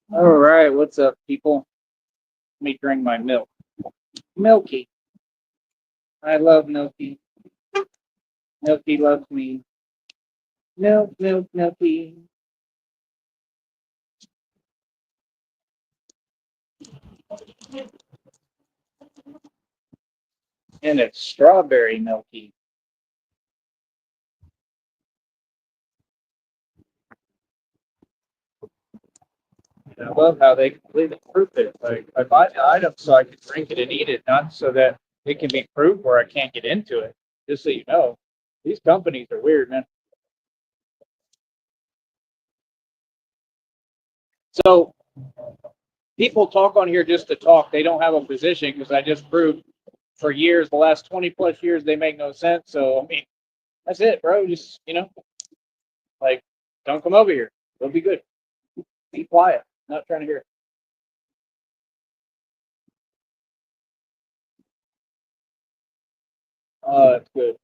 All right, what's up, people? Let me drink my milk. Milky. I love Milky. Milky loves me. Milk, milk, Milky. And it's strawberry Milky. And I love how they completely proof it. Like, I buy the item so I can drink it and eat it, not so that it can be proof where I can't get into it. Just so you know, these companies are weird, man. So people talk on here just to talk. They don't have a position because I just proved for years, the last 20 plus years, they make no sense. So, I mean, that's it, bro. Just, like, don't come over here. It'll be good. Be quiet. Not trying to hear. Oh, that's good.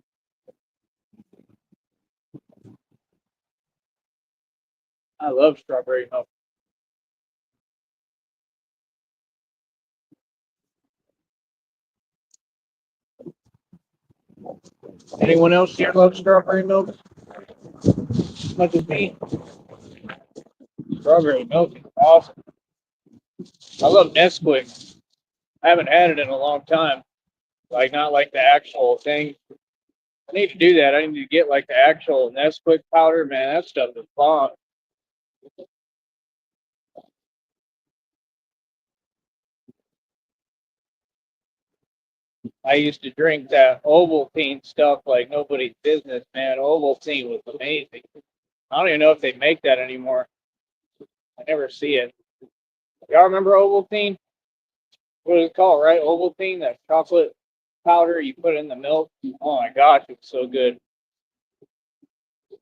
I love strawberry milk. Anyone else here love strawberry milk as much as me? Strawberry milk is awesome. I love Nesquik. I haven't had it in a long time. Like, not like the actual thing. I need to do that. I need to get like the actual Nesquik powder. Man, that stuff is bomb. I used to drink that Ovaltine stuff like nobody's business, man. Ovaltine was amazing. I don't even know if they make that anymore. I never see it. Y'all remember Ovaltine? What is it called, right? Ovaltine, that chocolate powder you put in the milk. Oh my gosh, it's so good.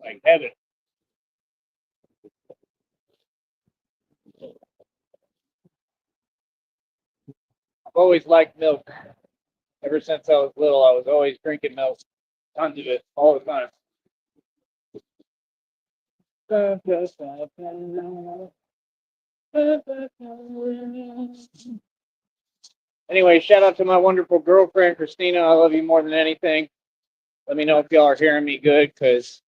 Like heaven. I've always liked milk. Ever since I was little, I was always drinking milk. Tons of it, all the time. Anyway, shout out to my wonderful girlfriend, Christina. I love you more than anything. Let me know if y'all are hearing me good because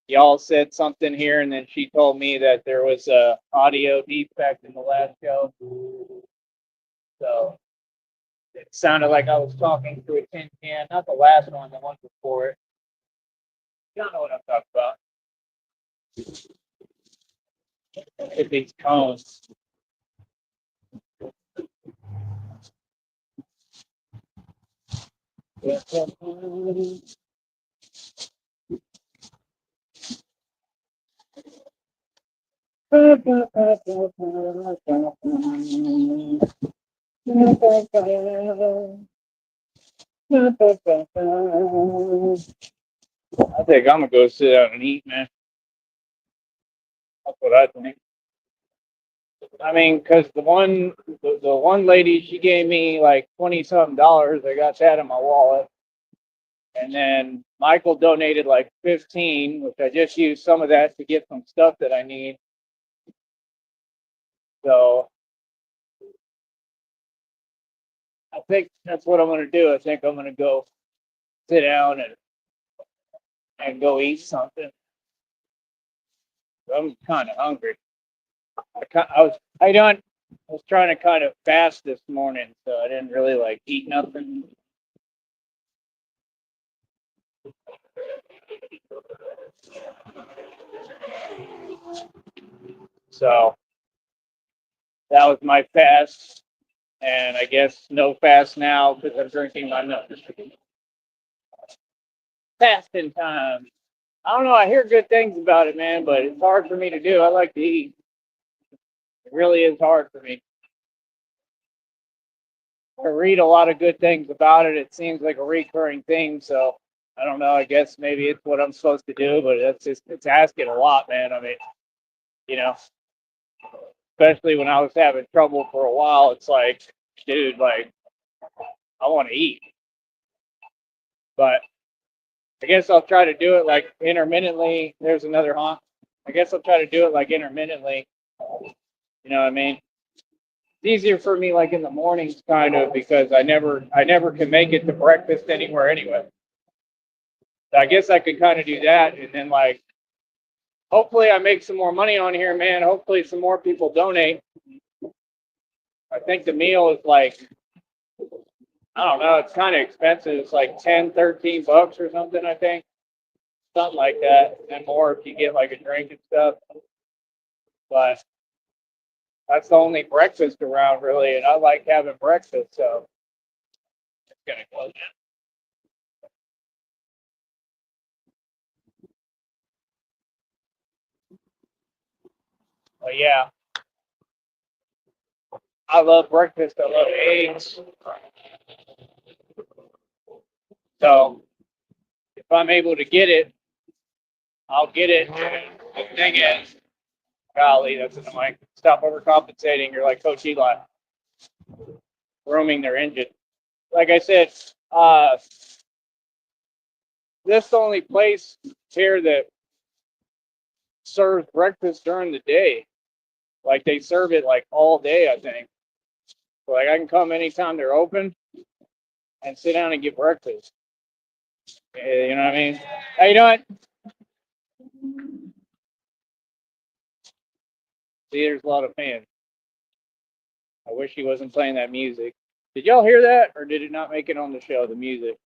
y'all said something here, and then she told me that there was a audio defect in the last show. So it sounded like I was talking through a tin can. Not the last one, the one before it. Y'all know what I'm talking about. It's these cones. I think I'm gonna go sit down and eat, man. That's what I think. I mean, because the one lady, she gave me like 20 something dollars. I got that in my wallet, and then Michael donated like 15, which I just used some of that to get some stuff that I need. So I think that's what I'm gonna do. I think I'm gonna go sit down and go eat something. I'm kind of hungry. I was I done. I was trying to kind of fast this morning, so I didn't really like eat nothing. So that was my fast, and I guess no fast now because I'm drinking my milk. Fasting time. I don't know. I hear good things about it, man, but it's hard for me to do. I like to eat. It really is hard for me. I read a lot of good things about it. It seems like a recurring thing, so I don't know. I guess maybe it's what I'm supposed to do, but it's asking a lot, man. I mean, you know, especially when I was having trouble for a while, it's like, dude, like I want to eat, but I guess I'll try to do it like intermittently. There's another honk. I guess I'll try to do it like intermittently You know what I mean? It's easier for me like in the mornings kind of because I never can make it to breakfast anywhere anyway. So I guess I could kind of do that and then like hopefully I make some more money on here, man. Hopefully some more people donate. I think the meal is like I don't know, it's kind of expensive. It's like 10, 13 bucks or something, I think. Something like that. And more if you get like a drink and stuff. But that's the only breakfast around really, and I like having breakfast, so it's gonna close it. But yeah, I love breakfast. I love eggs. So if I'm able to get it, I'll get it. The thing is, golly, that's annoying. Stop overcompensating. You're like Coach Eli, roaming their engine. Like I said, this is the only place here that serves breakfast during the day. Like they serve it like all day, I think. So like I can come anytime they're open and sit down and get breakfast. You know what I mean? How you doing? See, there's a lot of fans. I wish he wasn't playing that music. Did y'all hear that, or did it not make it on the show? The music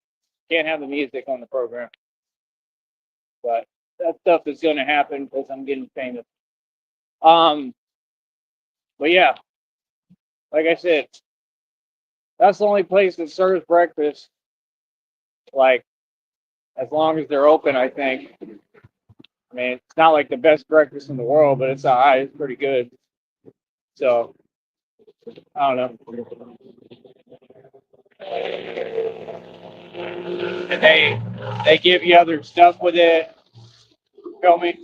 can't have the music on the program, but that stuff is going to happen because I'm getting famous. Um, but yeah, like I said, that's the only place that serves breakfast. Like as long as they're open, I think. I mean, it's not like the best breakfast in the world, but it's all right. It's pretty good. So I don't know. And they give you other stuff with it. Feel me?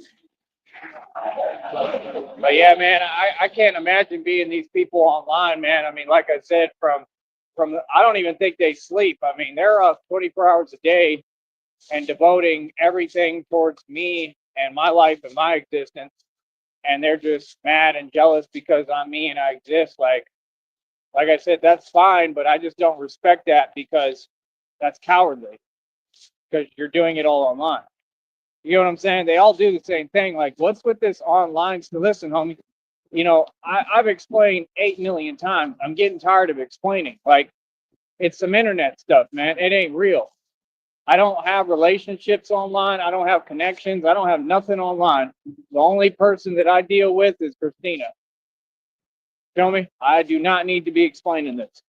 But yeah, man, I can't imagine being these people online, man. I mean, like I said, from I don't even think they sleep. I mean, they're up 24 hours a day and devoting everything towards me and my life and my existence. And they're just mad and jealous because I'm me and I exist. Like I said, that's fine, but I just don't respect that because that's cowardly because you're doing it all online. You know what I'm saying? They all do the same thing. Like, what's with this online? So listen, homie, I've explained 8 million times. I'm getting tired of explaining. Like, it's some internet stuff, man. It ain't real. I don't have relationships online. I don't have connections. I don't have nothing online. The only person that I deal with is Christina. Feel me? I do not need to be explaining this.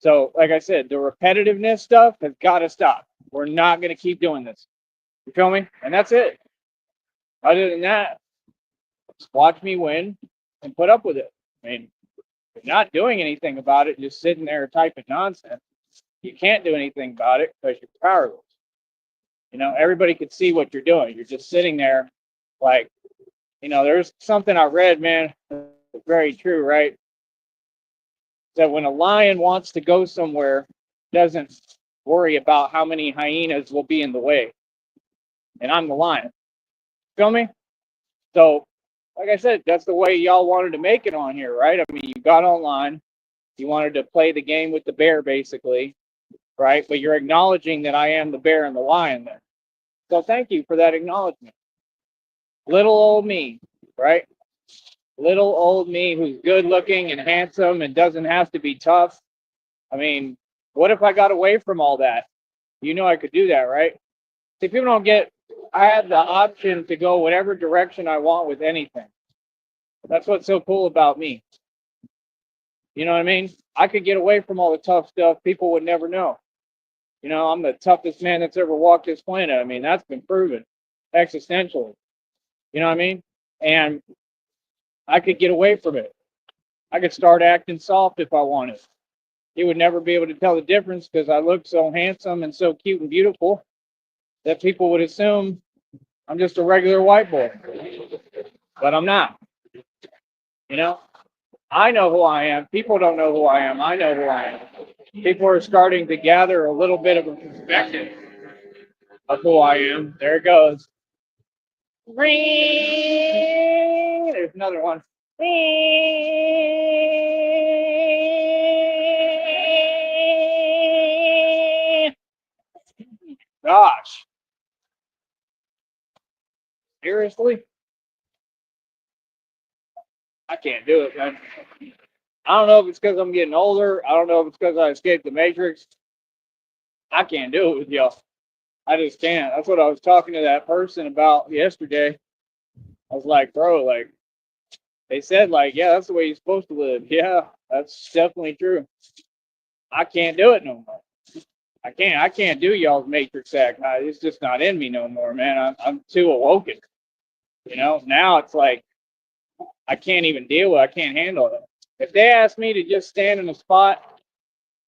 So, like I said, the repetitiveness stuff has got to stop. We're not going to keep doing this. You feel me? And that's it. Other than that, just watch me win and put up with it. I mean, if you're not doing anything about it, just sitting there typing nonsense, you can't do anything about it because you're powerless. Everybody could see what you're doing. You're just sitting there like, there's something I read, man. It's very true, right? That when a lion wants to go somewhere, doesn't worry about how many hyenas will be in the way. And I'm the lion. Feel me? So, like I said, that's the way y'all wanted to make it on here, right? I mean, you got online, you wanted to play the game with the bear, basically, right? But you're acknowledging that I am the bear and the lion there. So thank you for that acknowledgement. Little old me, right? Little old me who's good looking and handsome and doesn't have to be tough. I mean, what if I got away from all that? I could do that, right? See, people don't get, I have the option to go whatever direction I want with anything. That's what's so cool about me. You know what I mean? I could get away from all the tough stuff. People would never know. I'm the toughest man that's ever walked this planet. I mean, that's been proven existentially. You know what I mean? And I could get away from it. I could start acting soft if I wanted. You would never be able to tell the difference because I look so handsome and so cute and beautiful that people would assume I'm just a regular white boy. But I'm not. You know, I know who I am. People don't know who I am. I know who I am. People are starting to gather a little bit of a perspective of who I am. There it goes. Ring! There's another one. Gosh, seriously? I can't do it, man. I don't know if it's because I'm getting older. I don't know if it's because I escaped the Matrix. I can't do it with y'all. I just can't. That's what I was talking to that person about yesterday. I was like, bro, like, they said, like, yeah, that's the way you're supposed to live. Yeah, that's definitely true. I can't do it no more. I can't do y'all's Matrix act. It's just not in me no more, man. I'm too awoken. Now it's like I can't even deal with it. I can't handle it. If they ask me to just stand in a spot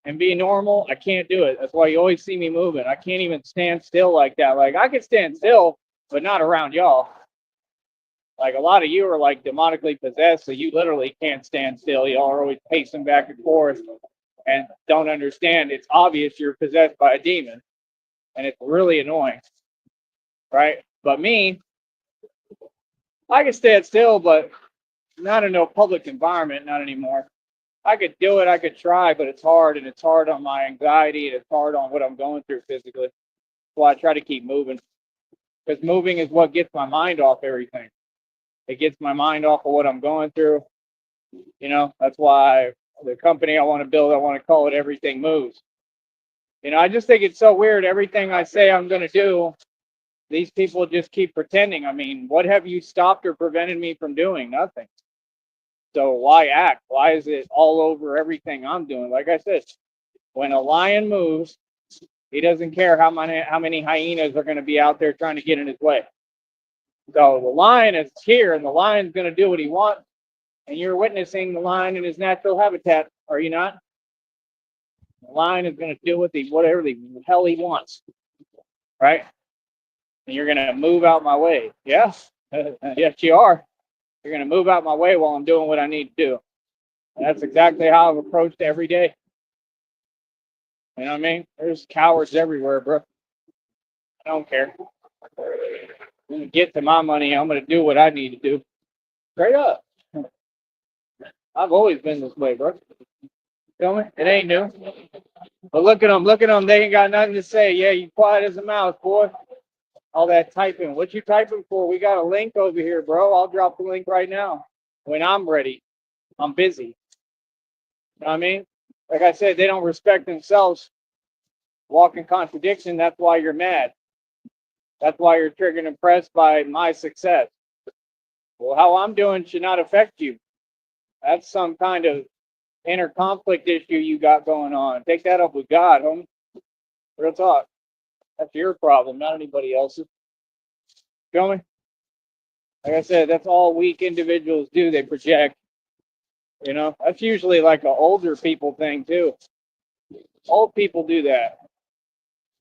and be normal, I can't do it. That's why you always see me moving. I can't even stand still like that. Like I can stand still, but not around y'all. Like a lot of you are like demonically possessed, so you literally can't stand still. Y'all are always pacing back and forth and don't understand. It's obvious you're possessed by a demon, and it's really annoying, right? But me, I can stand still, but not in no public environment, not anymore. I could do it, I could try, but it's hard, and it's hard on my anxiety, and it's hard on what I'm going through physically. That's why I try to keep moving, because moving is what gets my mind off everything. It gets my mind off of what I'm going through. That's why the company I want to build, I want to call it Everything Moves. I just think it's so weird. Everything I say I'm going to do, these people just keep pretending. I mean, what have you stopped or prevented me from doing? Nothing. So why act? Why is it all over everything I'm doing? Like I said, when a lion moves, he doesn't care how many hyenas are going to be out there trying to get in his way. So the lion is here, and the lion's going to do what he wants, and you're witnessing the lion in his natural habitat, are you not? The lion is going to do whatever the hell he wants, right? And you're going to move out my way. Yes, yes, you are. You're going to move out my way while I'm doing what I need to do. And that's exactly how I've approached every day. You know what I mean? There's cowards everywhere, bro. I don't care. When you get to my money, I'm going to do what I need to do. Straight up. I've always been this way, bro. Feel me? It ain't new. But look at them. Look at them. They ain't got nothing to say. Yeah, you quiet as a mouse, boy. All that typing. What you typing for? We got a link over here, bro. I'll drop the link right now. When I'm ready. I'm busy. You know what I mean? Like I said, they don't respect themselves. Walk in contradiction. That's why you're mad. That's why you're triggered and impressed by my success. Well, how I'm doing should not affect you. That's some kind of inner conflict issue you got going on. Take that up with God, homie. Real talk. That's your problem, not anybody else's. Feel me? Like I said, that's all weak individuals do. They project. That's usually like an older people thing too. Old people do that.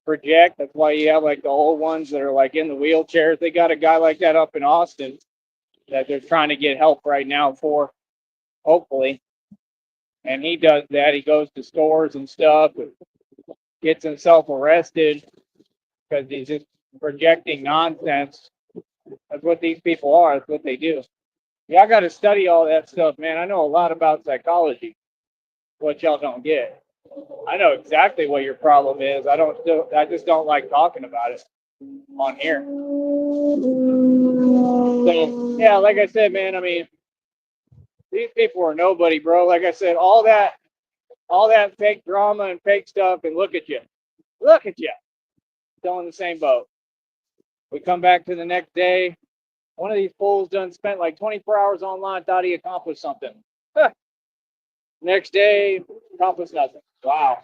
Project. That's why you have like the old ones that are like in the wheelchairs. They got a guy like that up in Austin that they're trying to get help right now for, hopefully. And he does that. He goes to stores and stuff, and gets himself arrested because he's just projecting nonsense. That's what these people are. That's what they do. Yeah, I got to study all that stuff, man. I know a lot about psychology. What y'all don't get. I know exactly what your problem is. I just don't like talking about it on here. So yeah, like I said, man. I mean, these people are nobody, bro. Like I said, all that fake drama and fake stuff, and look at you, still in the same boat. We come back to the next day. One of these fools done spent like 24 hours online, thought he accomplished something. Next day, accomplished nothing. Wow.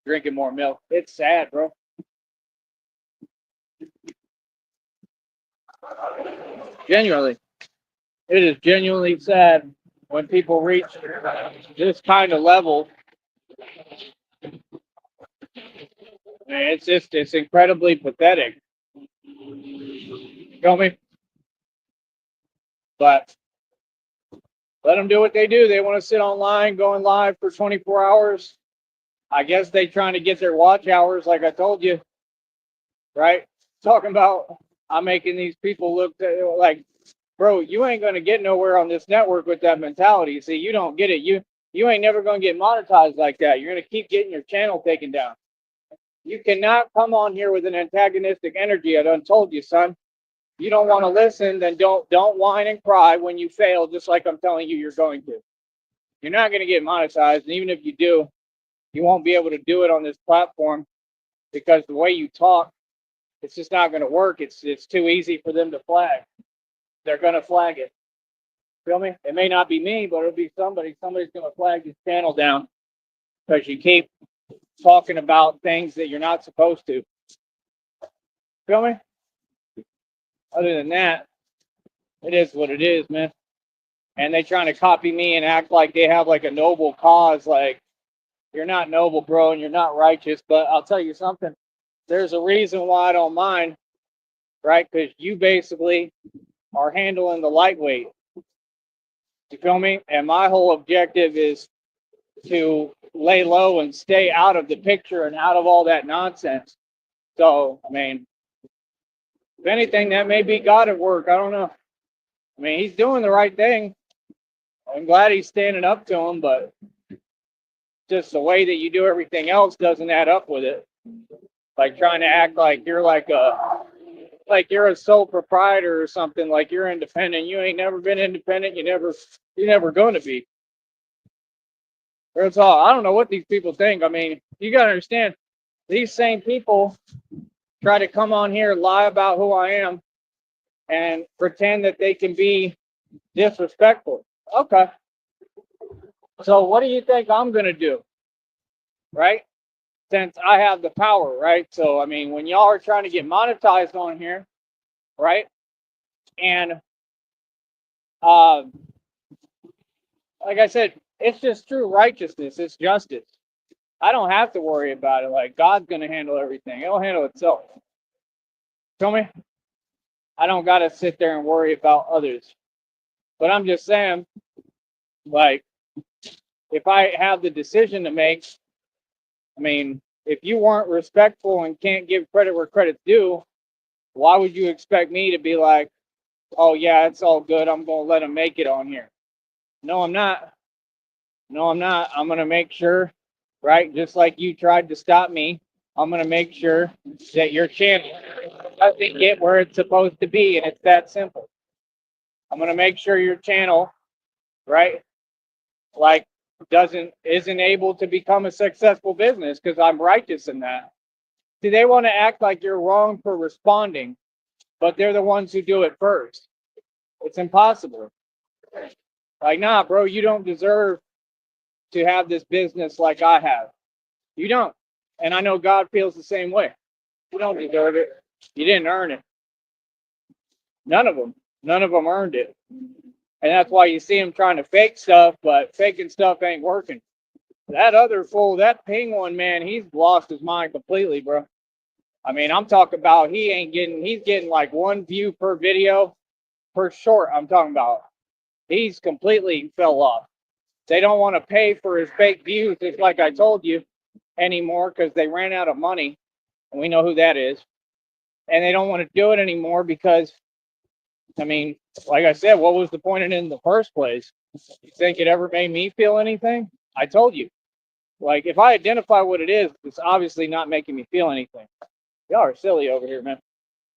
Drinking more milk. It's sad, bro. Genuinely. It is genuinely sad when people reach this kind of level. It's incredibly pathetic. You feel me? But let them do what they do. They want to sit online, going live for 24 hours. I guess they trying to get their watch hours, like I told you, right? Talking about I'm making these people look like, bro, you ain't gonna get nowhere on this network with that mentality. See, you don't get it. You ain't never gonna get monetized like that. You're gonna keep getting your channel taken down. You cannot come on here with an antagonistic energy. I done told you, son. You don't want to listen, then don't whine and cry when you fail, just like I'm telling you you're going to. You're not gonna get monetized, and even if you do, you won't be able to do it on this platform because the way you talk, it's just not gonna work. It's too easy for them to flag. They're gonna flag it. Feel me? It may not be me, but it'll be somebody. Somebody's gonna flag this channel down because you keep talking about things that you're not supposed to. Feel me? Other than that, it is what it is, man. And they trying to copy me and act like they have like a noble cause. Like, you're not noble, bro, and you're not righteous. But I'll tell you something. There's a reason why I don't mind, right? Because you basically are handling the lightweight. You feel me? And my whole objective is to lay low and stay out of the picture and out of all that nonsense. So, I mean, if anything, that may be God at work. I don't know. I mean, he's doing the right thing. I'm glad he's standing up to him, but just the way that you do everything else doesn't add up with it. Like trying to act like you're like you're a sole proprietor or something, like you're independent. You ain't never been independent. You're never going to be. That's all. I don't know what these people think. I mean, you got to understand, these same people try to come on here, lie about who I am, and pretend that they can be disrespectful. Okay. So what do you think I'm going to do? Right? Since I have the power, right? So, I mean, when y'all are trying to get monetized on here, right? And, uh, like I said, it's just true righteousness. It's justice. I don't have to worry about it. Like, God's going to handle everything. It'll handle itself. Feel me? I don't got to sit there and worry about others. But I'm just saying, like, if I have the decision to make, I mean, if you weren't respectful and can't give credit where credit's due, why would you expect me to be like, oh, yeah, it's all good. I'm going to let them make it on here? No, I'm not. No, I'm not. I'm going to make sure, right? Just like you tried to stop me, I'm going to make sure that your channel doesn't get where it's supposed to be. And it's that simple. I'm going to make sure your channel, right, like isn't able to become a successful business because I'm righteous in that. See, they want to act like you're wrong for responding, but they're the ones who do it first. It's impossible. Like, nah, bro, you don't deserve to have this business like I have. You don't. And I know God feels the same way. You don't deserve it. You didn't earn it. None of them. None of them earned it. And that's why you see them trying to fake stuff, but faking stuff ain't working. That other fool, that ping one, man, he's lost his mind completely, bro. I mean, I'm talking about he's getting like 1 view per video per short. I'm talking about he's completely fell off. They don't want to pay for his fake views, just like I told you, anymore because they ran out of money. And we know who that is. And they don't want to do it anymore because, I mean, like I said, what was the point in it in the first place? You think it ever made me feel anything? I told you. Like, if I identify what it is, it's obviously not making me feel anything. Y'all are silly over here, man.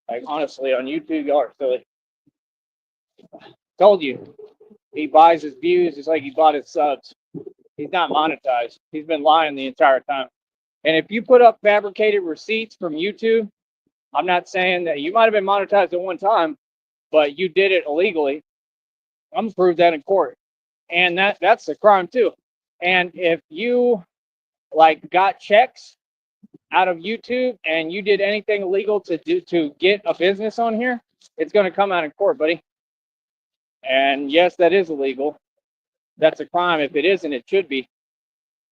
Like, honestly, on YouTube, y'all are silly. Told you. He buys his views just like he bought his subs. He's not monetized. He's been lying the entire time. And if you put up fabricated receipts from YouTube, I'm not saying that you might have been monetized at one time, but you did it illegally. I'm gonna prove that in court. And that's a crime too. And if you like got checks out of YouTube and you did anything illegal to get a business on here, it's gonna come out in court, buddy. And yes, that is illegal. That's a crime. If it isn't, it should be.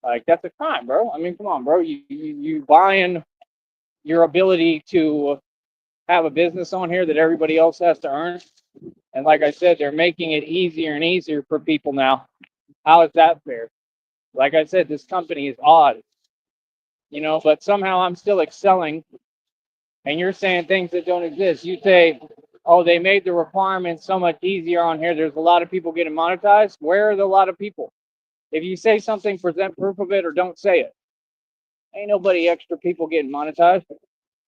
Like, that's a crime, bro. I mean, come on, bro. You buying your ability to have a business on here that everybody else has to earn. And like I said, they're making it easier and easier for people now. How is that fair? Like I said, this company is odd, but somehow I'm still excelling and you're saying things that don't exist. You say, oh, they made the requirements so much easier on here. There's a lot of people getting monetized. Where are the lot of people? If you say something, present proof of it or don't say it. Ain't nobody extra people getting monetized.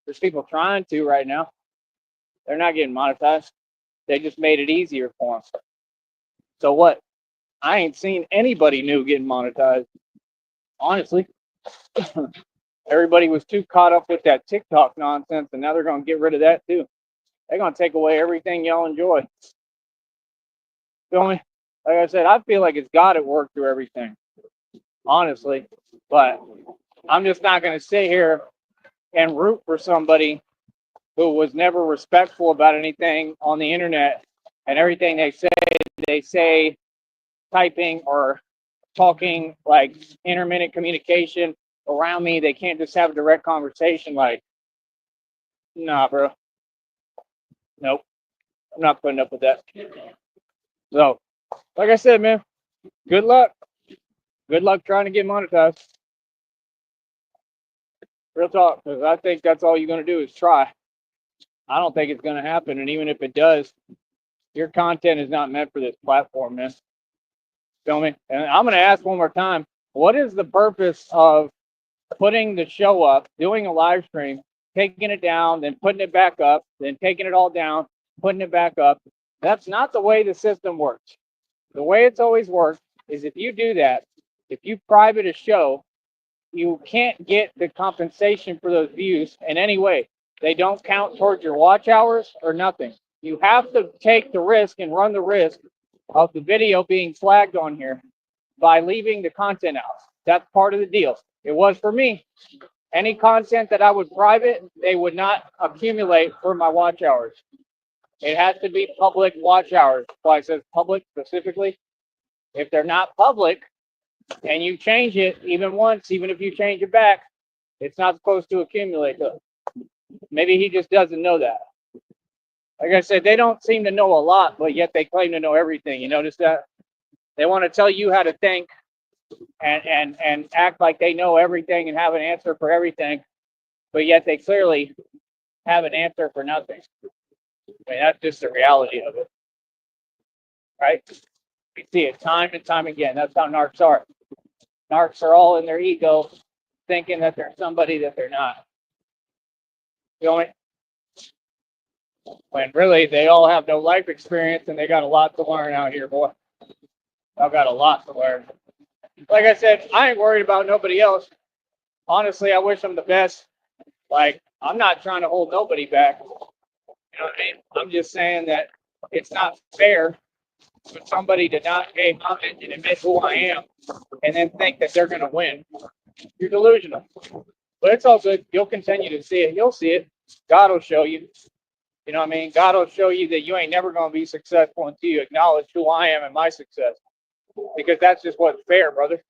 There's people trying to right now. They're not getting monetized. They just made it easier for them. So what? I ain't seen anybody new getting monetized. Honestly, everybody was too caught up with that TikTok nonsense, and now they're going to get rid of that too. They're going to take away everything y'all enjoy. Feel me? Like I said, I feel like it's God at work through everything. Honestly. But I'm just not going to sit here and root for somebody who was never respectful about anything on the internet, and everything they say typing or talking like intermittent communication around me. They can't just have a direct conversation. Like, nah, bro. Nope. I'm not putting up with that. So, like I said, man, good luck. Good luck trying to get monetized. Real talk, because I think that's all you're going to do is try. I don't think it's going to happen. And even if it does, your content is not meant for this platform, man. Feel me? And I'm going to ask one more time, what is the purpose of putting the show up, doing a live stream, taking it down, then putting it back up, then taking it all down, putting it back up? That's not the way the system works. The way it's always worked is if you do that, if you private a show, you can't get the compensation for those views in any way. They don't count towards your watch hours or nothing. You have to take the risk and run the risk of the video being flagged on here by leaving the content out. That's part of the deal. It was for me. Any content that I would private, they would not accumulate for my watch hours. It has to be public watch hours. That's why it says public specifically. If they're not public and you change it even once, even if you change it back, it's not supposed to accumulate. Maybe he just doesn't know that. Like I said, they don't seem to know a lot, but yet they claim to know everything. You notice that? They want to tell you how to think and act like they know everything and have an answer for everything, but yet they clearly have an answer for nothing. I mean, that's just the reality of it, right? We see it time and time again. That's how narcs are. Narcs are all in their ego, thinking that they're somebody that they're not. You know, when really they all have no life experience and they got a lot to learn out here, boy. I've got a lot to learn. Like I said, I ain't worried about nobody else. Honestly, I wish them the best. Like, I'm not trying to hold nobody back. You know what I mean? I'm just saying that it's not fair for somebody to not pay homage and admit who I am and then think that they're going to win. You're delusional. But it's all good. You'll continue to see it. You'll see it. God will show you. You know what I mean? God will show you that you ain't never going to be successful until you acknowledge who I am and my success. Because that's just what's fair, brother.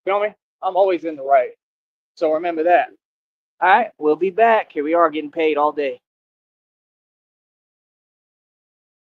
Feel me? I'm always in the right. So remember that. All right, we'll be back. Here we are getting paid all day.